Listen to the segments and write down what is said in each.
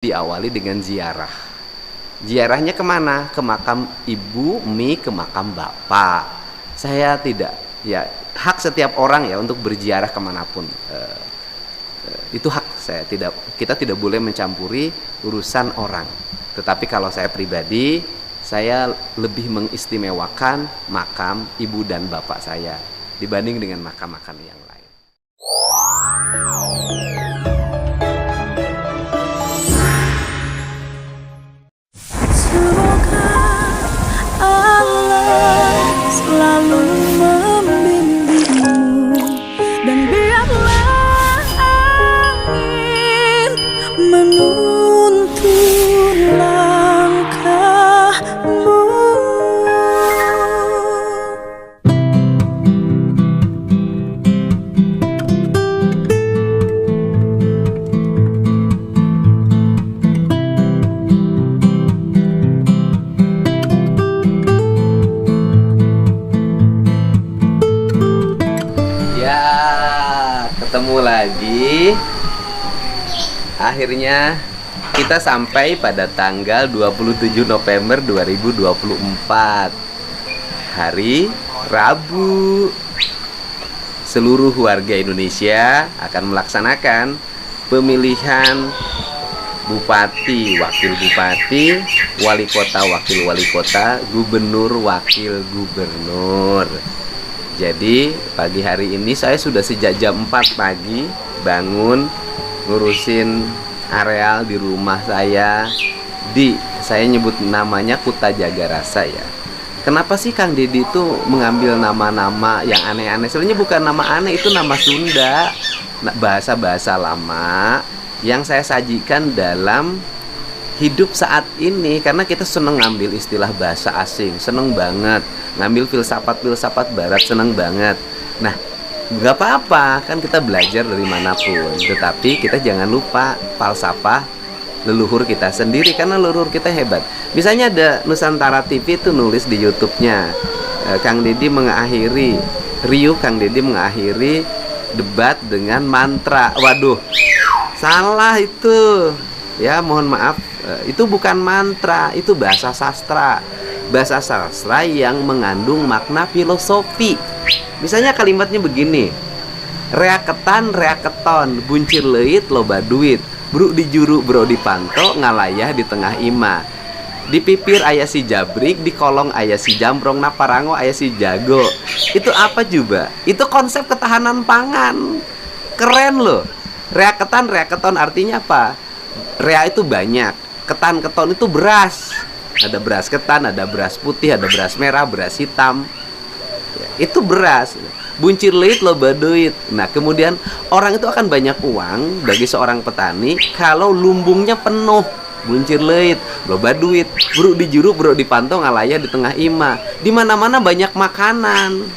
diawali dengan ziarah. Ziarahnya kemana? Ke makam ibu, ke makam bapak. Saya tidak, ya hak setiap orang ya untuk berziarah kemanapun. Itu hak saya. Kita tidak boleh mencampuri urusan orang. Tetapi kalau saya pribadi, saya lebih mengistimewakan makam ibu dan bapak saya dibanding dengan makam-makam yang lain. Semoga Allah selalu membimbingmu, dan biarlah angin menuntun langkahmu. Ketemu lagi. Akhirnya kita sampai pada tanggal 27 November 2024, hari Rabu. Seluruh warga Indonesia akan melaksanakan pemilihan bupati, wakil bupati, wali kota, wakil wali kota, gubernur, wakil gubernur. Jadi pagi hari ini saya sudah sejak jam 4 pagi bangun ngurusin areal di rumah saya, saya nyebut namanya Kuta Jagarasa ya. Kenapa sih Kang Deddy itu mengambil nama-nama yang aneh-aneh? Sebenarnya bukan nama aneh, itu nama Sunda, bahasa-bahasa lama yang saya sajikan dalam hidup saat ini, karena kita seneng ngambil istilah bahasa asing, seneng banget ngambil filsafat barat, seneng banget. Nah, nggak apa-apa, kan kita belajar dari manapun, tetapi kita jangan lupa falsafah leluhur kita sendiri, karena leluhur kita hebat. Misalnya ada Nusantara TV itu nulis di YouTube-nya, Kang Deddy mengakhiri debat dengan mantra. Waduh, salah itu ya, mohon maaf. Itu bukan mantra, itu bahasa sastra yang mengandung makna filosofi. Misalnya kalimatnya begini: reaketan reaketon, buncir leit loba duit, bro di juru bro di panto, ngalayah di tengah ima, di pipir ayah si jabrik, di kolong ayah si jambrong, na parango ayah si jago. Itu apa juga? Itu konsep ketahanan pangan. Keren loh. Reaketan reaketon artinya apa? Rea itu banyak, ketan keton itu beras. Ada beras ketan, ada beras putih, ada beras merah, beras hitam. Itu beras. Buncir leit loba duit. Nah, kemudian orang itu akan banyak uang bagi seorang petani kalau lumbungnya penuh. Buncir leit loba duit, bro di juru bro di pantau, ngalayah di tengah ima. Di mana-mana banyak makanan.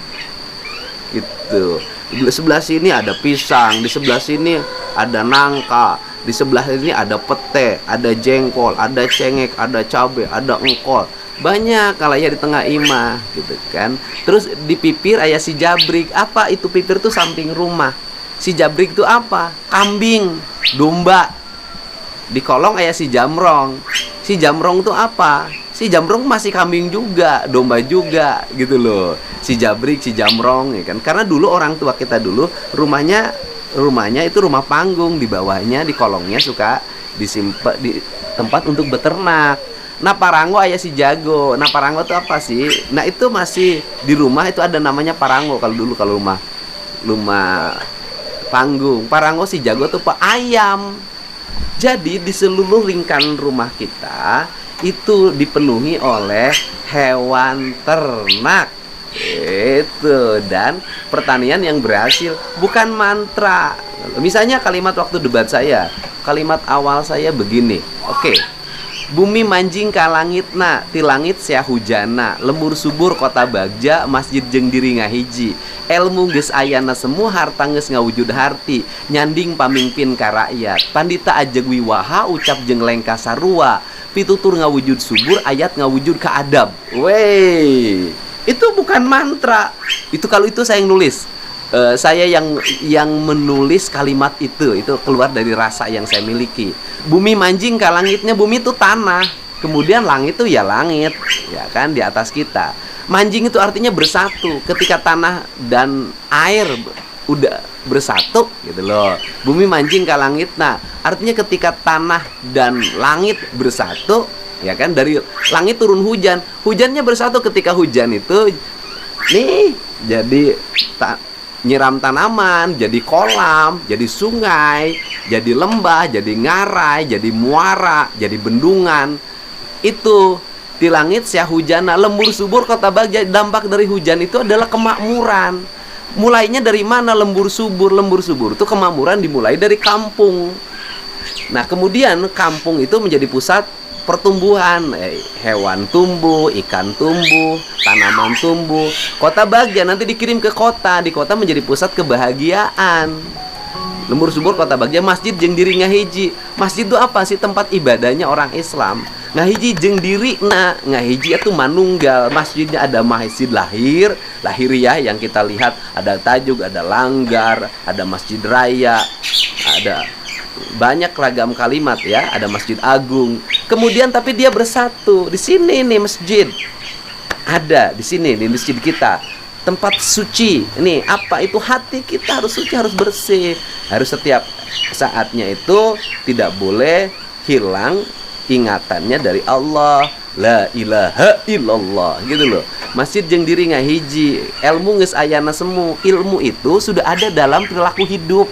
Gitu. Di sebelah sini ada pisang, di sebelah sini ada nangka, di sebelah ini ada pete, ada jengkol, ada cengek, ada cabai, ada engkol. Banyak kalau ya di tengah ima, gitu kan. Terus di pipir ayah si jabrik. Apa itu pipir tuh? Samping rumah. Si jabrik itu apa? Kambing, domba. Di kolong ayah si jamrong. Si jamrong tuh apa? Si jamrong masih kambing juga, domba juga, gitu loh. Si jabrik, si jamrong, ya kan. Karena dulu orang tua kita dulu rumahnya itu rumah panggung, di bawahnya di kolongnya suka disimpan di tempat untuk beternak. Nah, parango ayah si jago. Nah, parango itu apa sih? Nah, itu masih di rumah itu ada namanya parango kalau dulu, kalau rumah panggung. Parango si jago tuh pak ayam. Jadi di seluruh lingkaran rumah kita itu dipenuhi oleh hewan ternak. Itu, dan pertanian yang berhasil, bukan mantra. Misalnya kalimat waktu debat saya, kalimat awal saya begini. Oke. Bumi manjing ka langitna, ti langit sia hujana, lembur subur kota Bagja, masjid jeung diri ngahiji. Elmu geus ayana semu, harta geus ngawujud harti, nyanding pamimpin ka rakyat. Pandita ajeg wiwaha, ucap jeung lengka sarua, pitutur ngawujud subur, ayat ngawujud ka adab. Wey, itu bukan mantra. Itu kalau itu saya yang nulis. Saya yang menulis kalimat itu keluar dari rasa yang saya miliki. Bumi manjing ka langitnya, bumi itu tanah, kemudian langit itu ya langit, ya kan, di atas kita. Manjing itu artinya bersatu. Ketika tanah dan air udah bersatu gitu loh, bumi manjing ka langit. Nah, artinya ketika tanah dan langit bersatu, ya kan, dari langit turun hujan, hujannya bersatu. Ketika hujan itu nih jadi nyiram tanaman, jadi kolam, jadi sungai, jadi lembah, jadi ngarai, jadi muara, jadi bendungan. Itu di langit sia hujana, lembur subur kota Bagja. Dampak dari hujan itu adalah kemakmuran. Mulainya dari mana lembur subur? Lembur subur itu kemakmuran dimulai dari kampung. Nah, kemudian kampung itu menjadi pusat pertumbuhan, hewan tumbuh, ikan tumbuh, tanaman tumbuh. Kota Bagja nanti dikirim ke kota, di kota menjadi pusat kebahagiaan. Lembur subur kota Bagja, masjid jeung diri ngahiji. Masjid itu apa sih? Tempat ibadahnya orang Islam. Ngahiji jeung diri ngahiji itu manunggal. Masjidnya ada masjid lahiriah yang kita lihat, ada tajuk, ada langgar, ada masjid raya, ada banyak ragam kalimat ya, ada masjid agung. Kemudian tapi dia bersatu. Di sini nih masjid. Ada di sini di masjid kita. Tempat suci. Ini apa itu? Hati kita harus suci, harus bersih. Harus setiap saatnya itu tidak boleh hilang ingatannya dari Allah. La ilaha illallah gitu loh. Masjid jeung diri ngahiji. Ilmu geus ayana semu. Ilmu itu sudah ada dalam perilaku hidup.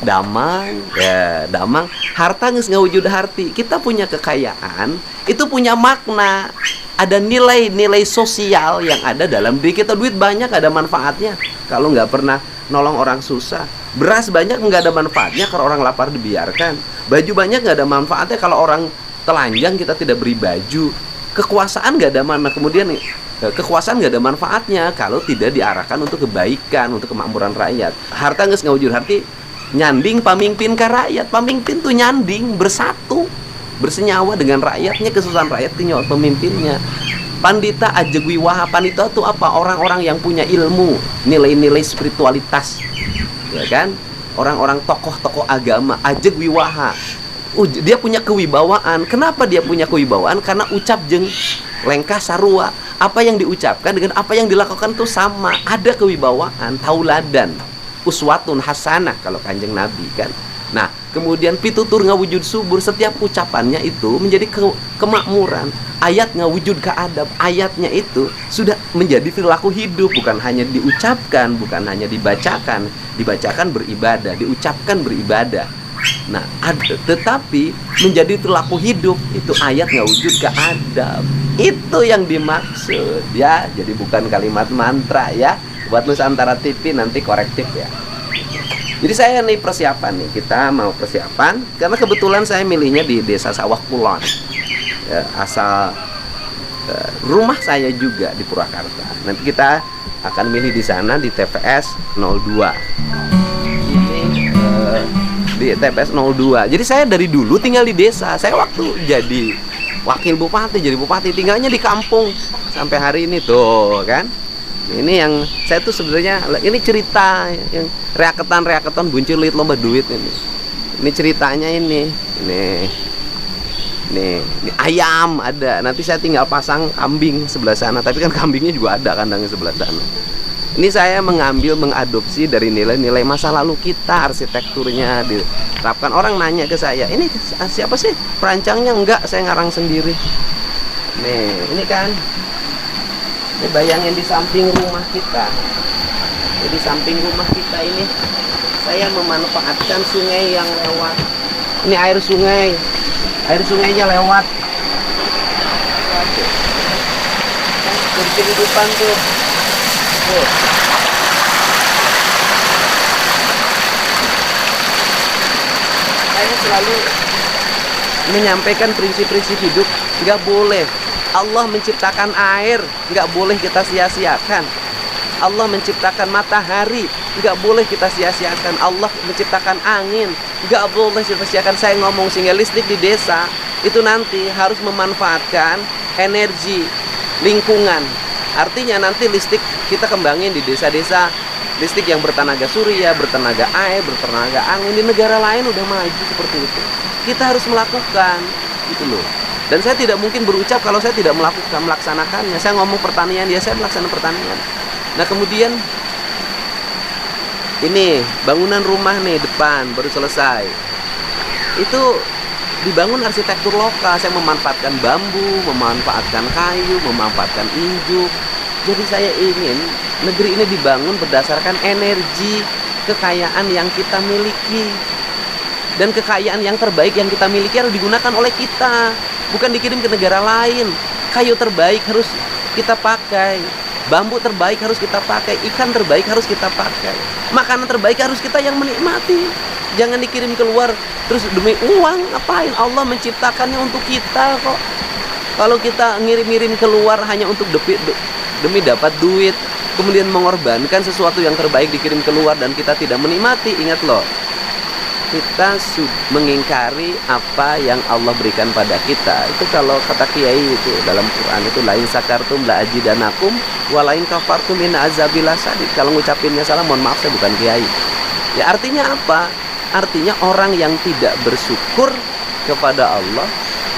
Damang, ya damang. Harta geus ngawujud harti. Kita punya kekayaan, itu punya makna. Ada nilai-nilai sosial yang ada dalam diri kita. Duit banyak ada manfaatnya kalau nggak pernah nolong orang susah. Beras banyak nggak ada manfaatnya kalau orang lapar dibiarkan. Baju banyak nggak ada manfaatnya kalau orang telanjang kita tidak beri baju. Kekuasaan nggak ada mana. Kemudian kekuasaan nggak ada manfaatnya kalau tidak diarahkan untuk kebaikan, untuk kemakmuran rakyat. Harta geus ngawujud harti, nyanding pamimpin ke rakyat. Pamimpin tuh nyanding, bersatu, bersenyawa dengan rakyatnya. Kesusahan rakyat tinggal pemimpinnya. Pandita ajeg wiwaha. Pandita itu apa? Orang-orang yang punya ilmu, nilai-nilai spiritualitas, ya kan? Orang-orang tokoh-tokoh agama. Ajeg wiwaha, dia punya kewibawaan. Kenapa dia punya kewibawaan? Karena ucap jeung lengkah sarua. Apa yang diucapkan dengan apa yang dilakukan tuh sama. Ada kewibawaan, tauladan, uswatun hasanah kalau Kanjeng Nabi kan. Nah, kemudian pitutur ngawujud subur. Setiap ucapannya itu menjadi kemakmuran. Ayat ngawujud keadab. Ayatnya itu sudah menjadi perilaku hidup. Bukan hanya diucapkan, bukan hanya dibacakan. Dibacakan beribadah, diucapkan beribadah. Nah, tetapi menjadi perilaku hidup. Itu ayat ngawujud keadab. Itu yang dimaksud ya. Jadi bukan kalimat mantra ya. Buat Nusantara TV nanti korektif ya. Jadi saya nih persiapan nih, kita mau persiapan karena kebetulan saya milihnya di Desa Sawah Kulon ya, asal rumah saya juga di Purwakarta. Nanti kita akan milih di sana di TPS 02. Ini di TPS 02. Jadi saya dari dulu tinggal di desa. Saya waktu jadi wakil bupati, jadi bupati tinggalnya di kampung sampai hari ini tuh kan. Ini yang saya tuh sebenarnya, ini cerita yang reaketan buncit lomba duit ini. Ini ceritanya ini ayam ada. Nanti saya tinggal pasang kambing sebelah sana, tapi kan kambingnya juga ada kandangnya sebelah sana. Ini saya mengadopsi dari nilai-nilai masa lalu kita, arsitekturnya diterapkan. Orang nanya ke saya, ini siapa sih perancangnya? Enggak, saya ngarang sendiri. Nih, ini kan. Ini bayangin di samping rumah kita. Di samping rumah kita ini saya memanfaatkan sungai yang lewat. Ini air sungai. Air sungainya lewat. Dari kehidupan tuh. Saya selalu menyampaikan prinsip-prinsip hidup. Nggak boleh Allah menciptakan air, nggak boleh kita sia-siakan. Allah menciptakan matahari, nggak boleh kita sia-siakan. Allah menciptakan angin, nggak boleh sia-siakan. Saya ngomong sehingga listrik di desa itu nanti harus memanfaatkan energi lingkungan. Artinya nanti listrik kita kembangin di desa-desa listrik yang bertenaga surya, bertenaga air, bertenaga angin. Di negara lain udah maju seperti itu. Kita harus melakukan gitu loh. Dan saya tidak mungkin berucap kalau saya tidak melaksanakannya. Saya ngomong pertanian, ya saya melaksanakan pertanian. Nah kemudian ini bangunan rumah nih depan baru selesai. Itu dibangun arsitektur lokal. Saya memanfaatkan bambu, memanfaatkan kayu, memanfaatkan injuk. Jadi saya ingin negeri ini dibangun berdasarkan energi kekayaan yang kita miliki. Dan kekayaan yang terbaik yang kita miliki harus digunakan oleh kita, bukan dikirim ke negara lain. Kayu terbaik harus kita pakai, bambu terbaik harus kita pakai, ikan terbaik harus kita pakai, makanan terbaik harus kita yang menikmati. Jangan dikirim keluar terus demi uang. Ngapain? Allah menciptakannya untuk kita kok. Kalau kita ngirim-ngirim keluar hanya untuk demi dapat duit, kemudian mengorbankan sesuatu yang terbaik dikirim keluar dan kita tidak menikmati, ingat loh, kita mengingkari apa yang Allah berikan pada kita. Itu kalau kata kiai itu dalam Quran itu lain sakartum la ajidanakum walain kafartum inna azabil lasyadid. Kalau ngucapinnya salah mohon maaf, saya bukan kiai. Ya artinya apa? Artinya orang yang tidak bersyukur kepada Allah,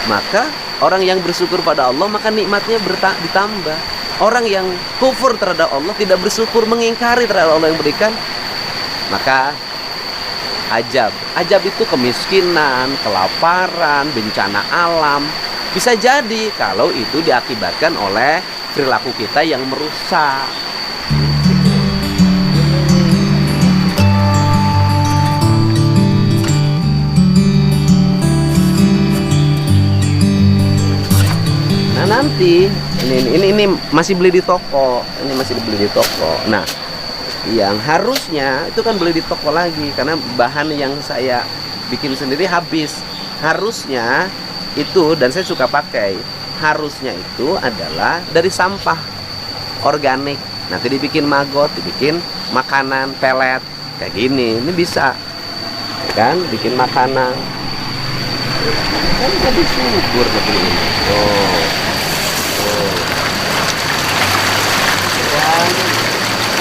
maka orang yang bersyukur pada Allah maka nikmatnya ditambah. Orang yang kufur terhadap Allah, tidak bersyukur, mengingkari terhadap Allah yang berikan, maka Ajab itu kemiskinan, kelaparan, bencana alam. Bisa jadi kalau itu diakibatkan oleh perilaku kita yang merusak. Nah nanti ini masih beli di toko. Ini masih dibeli di toko. Nah, yang harusnya itu kan beli di toko lagi karena bahan yang saya bikin sendiri habis. Harusnya itu, dan saya suka pakai, harusnya itu adalah dari sampah organik. Nanti dibikin maggot, dibikin makanan pelet kayak gini. Ini bisa kan bikin makanan. Kan jadi subur begini.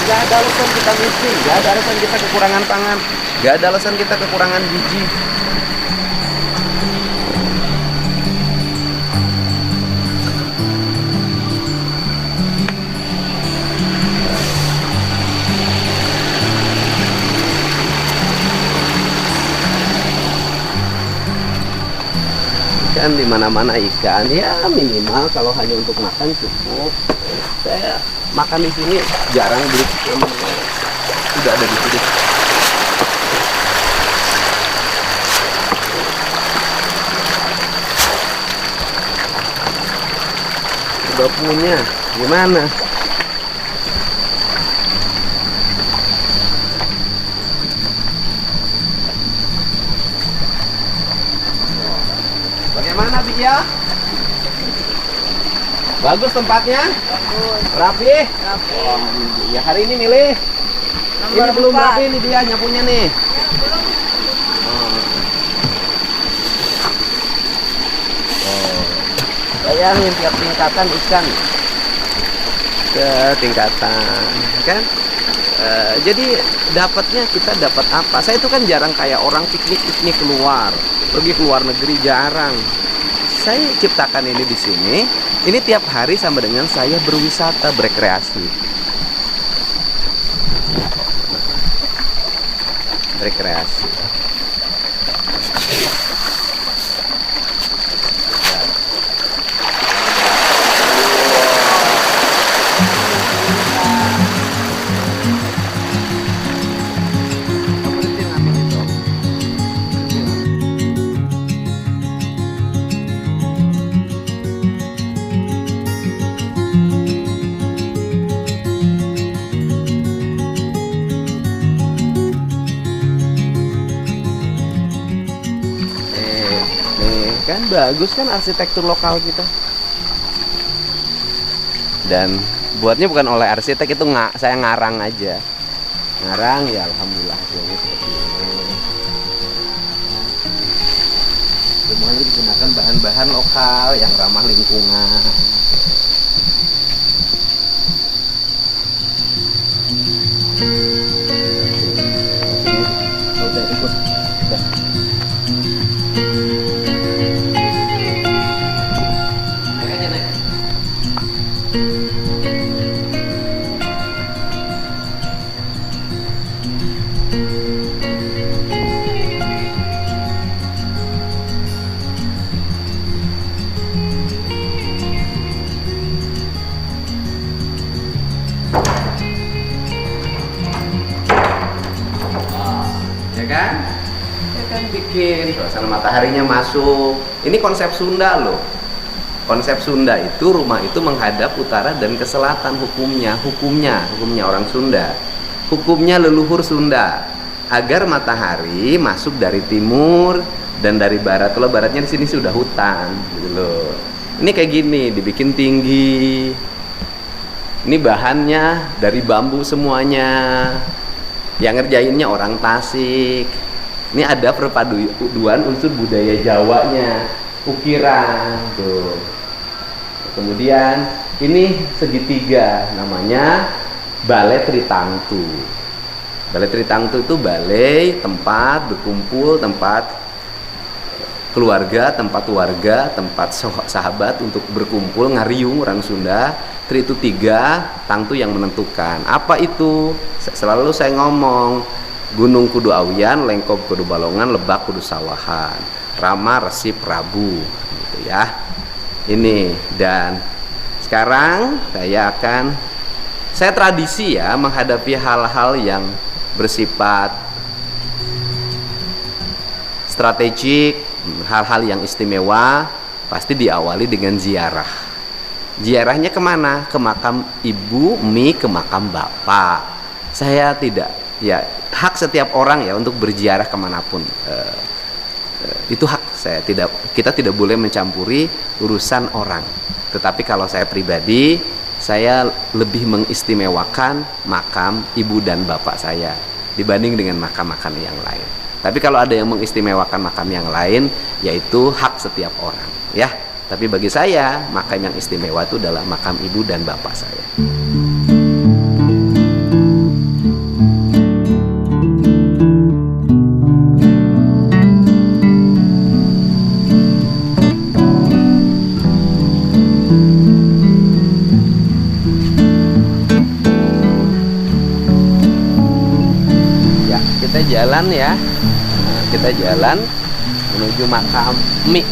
Gak ada alasan kita miskin, gak ada alasan kita kekurangan pangan, gak ada alasan kita kekurangan biji. Ikan di mana-mana ikan, ya minimal kalau hanya untuk makan cukup. Saya makan di sini jarang beli, sudah ada di sini. Sudah punya, gimana? Bagaimana Bia? Bagus tempatnya? Bagus. Rapi? Rapi. Oh, ya hari ini milih. Ini belum rapi nih dia nyapunya nih. Bayangin tiap tingkatan ikan. Ke tingkatan, kan? Jadi dapatnya kita dapat apa? Saya itu kan jarang kayak orang piknik keluar, pergi ke luar negeri jarang. Saya ciptakan ini di sini. Ini tiap hari sama dengan saya berwisata, berrekreasi. Rekreasi. Kan bagus kan arsitektur lokal kita. Dan buatnya bukan oleh arsitek, itu saya ngarang aja. Ngarang ya alhamdulillah hasilnya seperti ini. Semuanya digunakan bahan-bahan lokal yang ramah lingkungan. dibikin, suasana mataharinya masuk. Ini konsep Sunda loh. Konsep Sunda itu rumah itu menghadap utara dan ke selatan hukumnya orang Sunda. Hukumnya leluhur Sunda agar matahari masuk dari timur dan dari barat. Kalau baratnya di sini sudah hutan gitu loh. Ini kayak gini, dibikin tinggi. Ini bahannya dari bambu semuanya. Yang ngerjainnya orang Tasik. Ini ada perpaduan unsur budaya Jawanya, ukiran tuh. Kemudian ini segitiga, namanya Balai Tritangtu. Balai Tritangtu itu balai tempat berkumpul, tempat keluarga, tempat warga, tempat sahabat untuk berkumpul, ngariung orang Sunda. Tri itu 3, tangtu yang menentukan. Apa itu? Selalu saya ngomong, Gunung kudu awian, Lengkop kudu balongan, Lebak kudu sawahan, Rama Resi Prabu gitu ya. Ini, dan sekarang saya tradisi ya menghadapi hal-hal yang bersifat strategik, hal-hal yang istimewa pasti diawali dengan ziarah. Ziarahnya kemana? Ke makam ibu, ke makam bapak. Saya tidak, ya hak setiap orang ya untuk berziarah kemanapun. Itu hak saya. Kita tidak boleh mencampuri urusan orang. Tetapi kalau saya pribadi, saya lebih mengistimewakan makam ibu dan bapak saya dibanding dengan makam-makam yang lain. Tapi kalau ada yang mengistimewakan makam yang lain, yaitu hak setiap orang, ya. Tapi bagi saya, makam yang istimewa itu adalah makam ibu dan bapak saya. Jalan ya, kita jalan menuju makam Mi.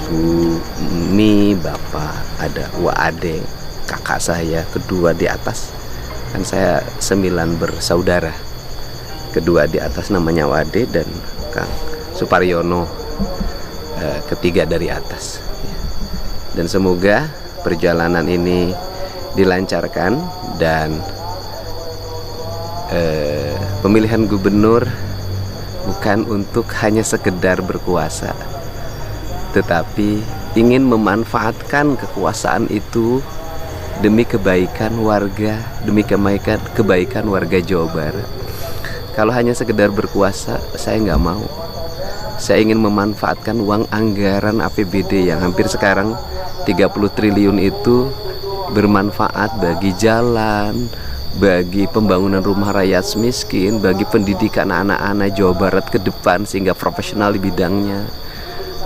ibu, mi, bapak, ada ade, kakak saya kedua di atas. Kan saya 9 bersaudara. Kedua di atas namanya Wade dan Kang Suparyono ketiga dari atas. Dan semoga perjalanan ini dilancarkan dan pemilihan gubernur bukan untuk hanya sekedar berkuasa, tetapi ingin memanfaatkan kekuasaan itu demi kebaikan warga, demi kebaikan warga Jawa Barat. Kalau hanya sekedar berkuasa, saya nggak mau. Saya ingin memanfaatkan uang anggaran APBD yang hampir sekarang 30 triliun itu bermanfaat bagi jalan, bagi pembangunan rumah rakyat miskin, bagi pendidikan anak-anak Jawa Barat ke depan sehingga profesional di bidangnya,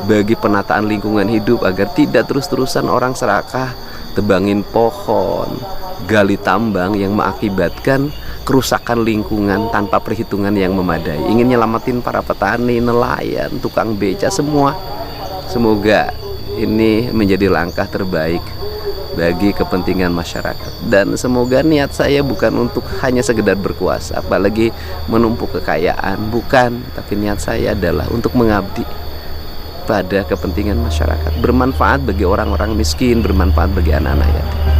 bagi penataan lingkungan hidup agar tidak terus-terusan orang serakah tebangin pohon, gali tambang yang mengakibatkan kerusakan lingkungan tanpa perhitungan yang memadai. Ingin nyelamatin para petani, nelayan, tukang beca, semua. Semoga ini menjadi langkah terbaik bagi kepentingan masyarakat. Dan semoga niat saya bukan untuk hanya sekedar berkuasa, apalagi menumpuk kekayaan, bukan. Tapi niat saya adalah untuk mengabdi pada kepentingan masyarakat, bermanfaat bagi orang-orang miskin, bermanfaat bagi anak-anak yatim.